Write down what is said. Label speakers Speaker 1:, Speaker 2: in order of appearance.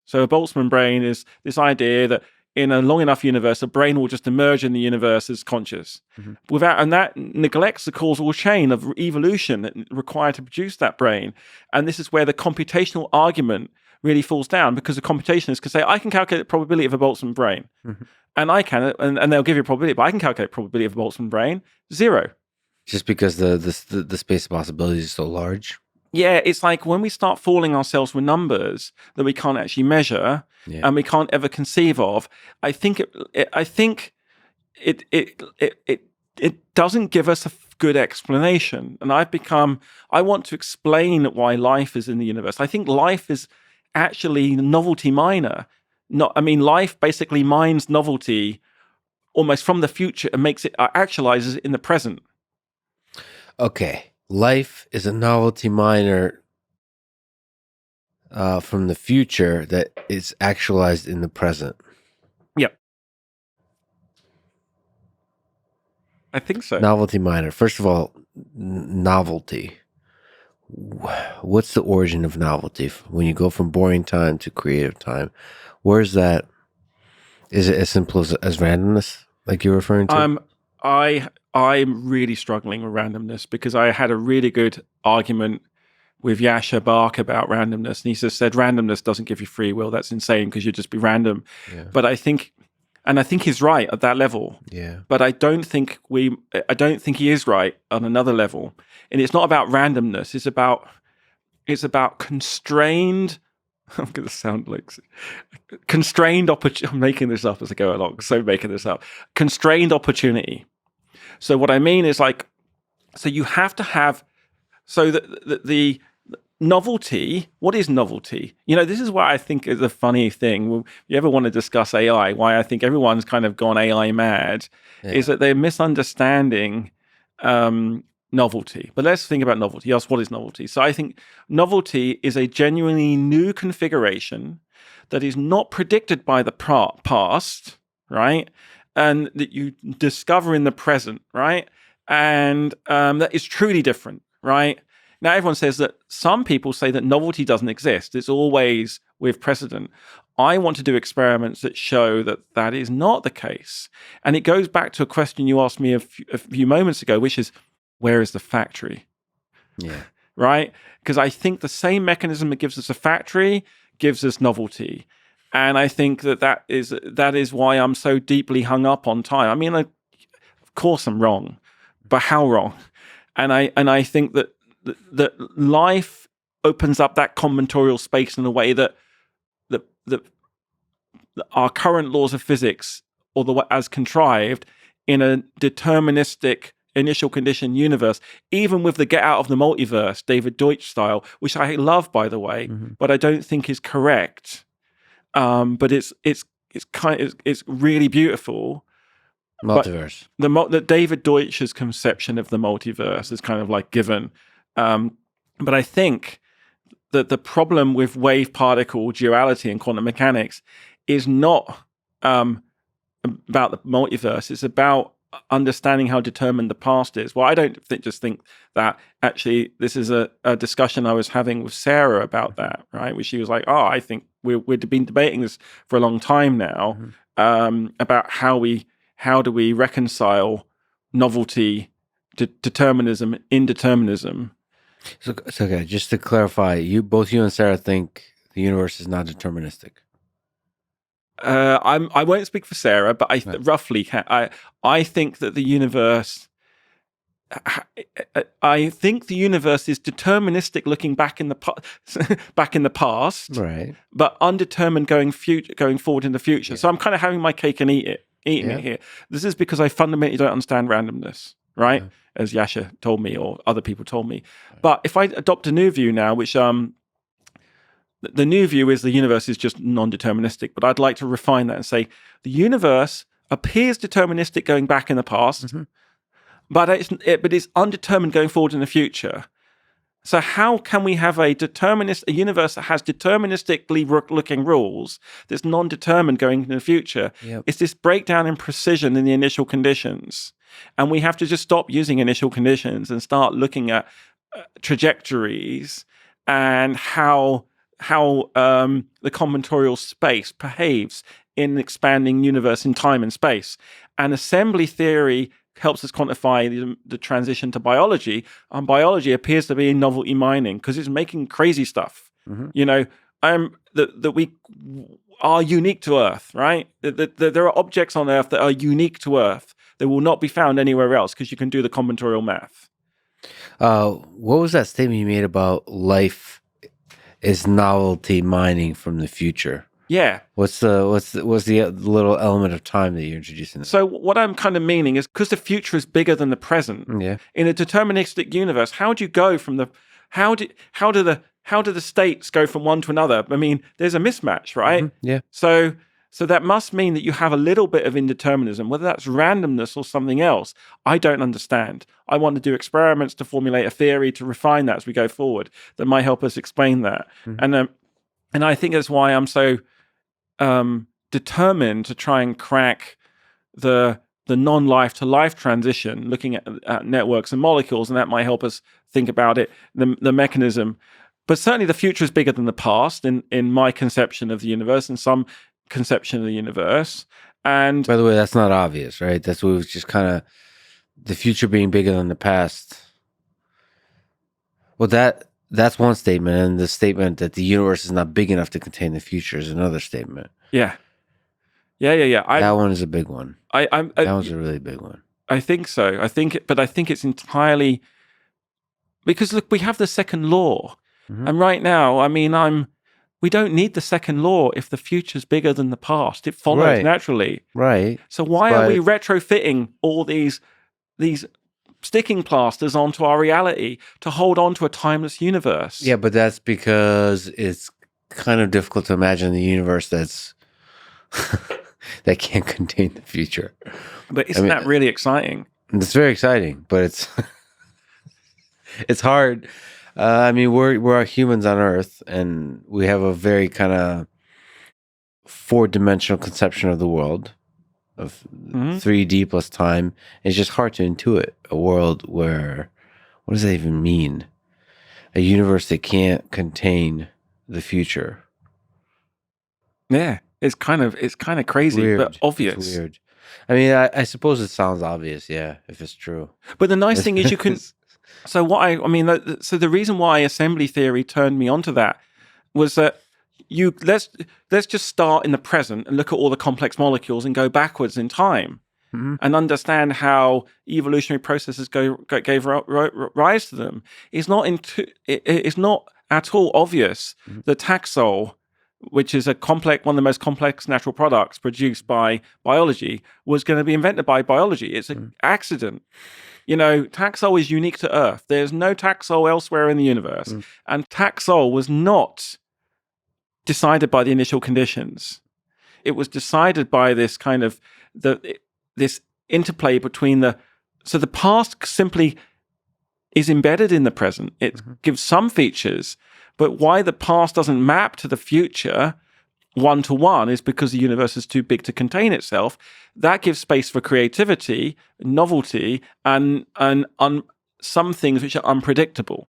Speaker 1: So a Boltzmann brane is this idea that in a long enough universe, a brain will just emerge in the universe as conscious. And that neglects the causal chain of evolution that required to produce that brain. And this is where the computational argument really falls down, because the computationists can say, I can calculate the probability of a Boltzmann brane. And I can, and they'll give you a probability, but I can calculate the probability of a Boltzmann brane, 0.
Speaker 2: Just because the space of possibilities is so large.
Speaker 1: Yeah, it's like when we start fooling ourselves with numbers that we can't actually measure and we can't ever conceive of. I think it doesn't give us a good explanation. And I want to explain why life is in the universe. I think life is actually novelty miner. Life basically mines novelty almost from the future and makes it actualizes it in the present.
Speaker 2: Okay. Life is a novelty miner from the future that is actualized in the present.
Speaker 1: Yep. I think so.
Speaker 2: Novelty miner. First of all, novelty. What's the origin of novelty? When you go from boring time to creative time, where's that? Is it as simple as randomness, like you're referring to?
Speaker 1: I'm really struggling with randomness, because I had a really good argument with Yasha Bark about randomness, and he just said randomness doesn't give you free will. That's insane, because you'd just be random.
Speaker 2: Yeah.
Speaker 1: But I think he's right at that level.
Speaker 2: Yeah.
Speaker 1: But I don't think he is right on another level. And it's not about randomness. It's about constrained. I'm going to sound like constrained opportunity. I'm making this up as I go along. So making this up. Constrained opportunity. So what I mean is so you have to have, so the novelty, what is novelty? This is what I think is a funny thing. If you ever want to discuss AI, why I think everyone's kind of gone AI mad, is that they're misunderstanding novelty. But let's think about novelty. You ask, what is novelty? So I think novelty is a genuinely new configuration that is not predicted by the past, right? And that you discover in the present, right? And that is truly different, right? Now, everyone says that some people say that novelty doesn't exist. It's always with precedent. I want to do experiments that show that that is not the case. And it goes back to a question you asked me a few moments ago, which is, where is the factory?
Speaker 2: Yeah.
Speaker 1: Right? Because I think the same mechanism that gives us a factory gives us novelty. And I think that is why I'm so deeply hung up on time. Of course I'm wrong, but how wrong? And I think that life opens up that combinatorial space in a way that our current laws of physics, or as contrived in a deterministic initial condition universe, even with the get out of the multiverse, David Deutsch style, which I love, by the way, but I don't think is correct. But it's really beautiful.
Speaker 2: Multiverse.
Speaker 1: The David Deutsch's conception of the multiverse is kind of like given. But I think that the problem with wave particle duality and quantum mechanics is not about the multiverse. It's about understanding how determined the past is. Well, I don't just think that. Actually, this is a discussion I was having with Sarah about that, right? Where she was like, I think we've been debating this for a long time now, about how do we reconcile novelty, determinism, indeterminism.
Speaker 2: So okay, just to clarify, both you and Sarah think the universe is not deterministic.
Speaker 1: I won't speak for Sarah, but roughly I think that the universe. I think the universe is deterministic, looking back in the past,
Speaker 2: right?
Speaker 1: But undetermined going forward in the future. Yeah. So I'm kind of having my cake and eating it here. This is because I fundamentally don't understand randomness, right? Yeah. As Yasha told me, or other people told me. Right. But if I adopt a new view now, which the new view is the universe is just non-deterministic, but I'd like to refine that and say the universe appears deterministic going back in the past, but it's undetermined going forward in the future. So how can we have a universe that has deterministically looking rules that's non-determined going into the future? Yep. It's this breakdown in precision in the initial conditions. And we have to just stop using initial conditions and start looking at trajectories and how the combinatorial space behaves in an expanding universe in time and space. And assembly theory helps us quantify the transition to biology, and biology appears to be novelty mining because it's making crazy stuff. You know, that we are unique to Earth, right? That there are objects on Earth that are unique to Earth that will not be found anywhere else because you can do the combinatorial math.
Speaker 2: What was that statement you made about life is novelty mining from the future?
Speaker 1: Yeah.
Speaker 2: What's the little element of time that you're introducing?
Speaker 1: So what I'm kind of meaning is because the future is bigger than the present.
Speaker 2: Yeah.
Speaker 1: In a deterministic universe, how do you go from the how do the states go from one to another? I mean, there's a mismatch, right?
Speaker 2: Yeah.
Speaker 1: So that must mean that you have a little bit of indeterminism, whether that's randomness or something else. I don't understand. I want to do experiments to formulate a theory to refine that as we go forward that might help us explain that. And I think that's why I'm so determined to try and crack the non-life to life transition, looking at networks and molecules, and that might help us think about it, the mechanism. But certainly the future is bigger than the past in my conception of the universe and some conception of the universe. And
Speaker 2: by the way, that's not obvious, right? That's what was just kind of the future being bigger than the past. Well, that's one statement, and the statement that the universe is not big enough to contain the future is another statement.
Speaker 1: Yeah.
Speaker 2: That one is a big one.
Speaker 1: That
Speaker 2: one's a really big one.
Speaker 1: I think so. I think it's entirely because look, we have the second law, and right now, I mean, we don't need the second law if the future's bigger than the past. It follows naturally,
Speaker 2: right?
Speaker 1: So why are we retrofitting all these sticking plasters onto our reality to hold on to a timeless universe?
Speaker 2: Yeah, but that's because it's kind of difficult to imagine the universe that's that can't contain the future.
Speaker 1: But isn't that really exciting?
Speaker 2: It's very exciting, but it's it's hard. I mean, we're humans on Earth, and we have a very kind of 4-dimensional conception of the world, of 3D plus time. It's just hard to intuit a world where, what does that even mean? A universe that can't contain the future.
Speaker 1: Yeah, it's kind of crazy,
Speaker 2: Weird.
Speaker 1: but obvious.
Speaker 2: It's weird. I mean, I suppose it sounds obvious, yeah, if it's true.
Speaker 1: But the nice thing is you can. So so the reason why assembly theory turned me onto that was that let's just start in the present and look at all the complex molecules and go backwards in time and understand how evolutionary processes gave rise to them. It's not at all obvious that Taxol, which is one of the most complex natural products produced by biology, was going to be invented by biology. It's an accident. You know, Taxol is unique to Earth. There's no Taxol elsewhere in the universe. And Taxol was not decided by the initial conditions. It was decided by this kind of this interplay between the past simply is embedded in the present. It gives some features, but why the past doesn't map to the future one-to-one is because the universe is too big to contain itself. That gives space for creativity, novelty, and some things which are unpredictable.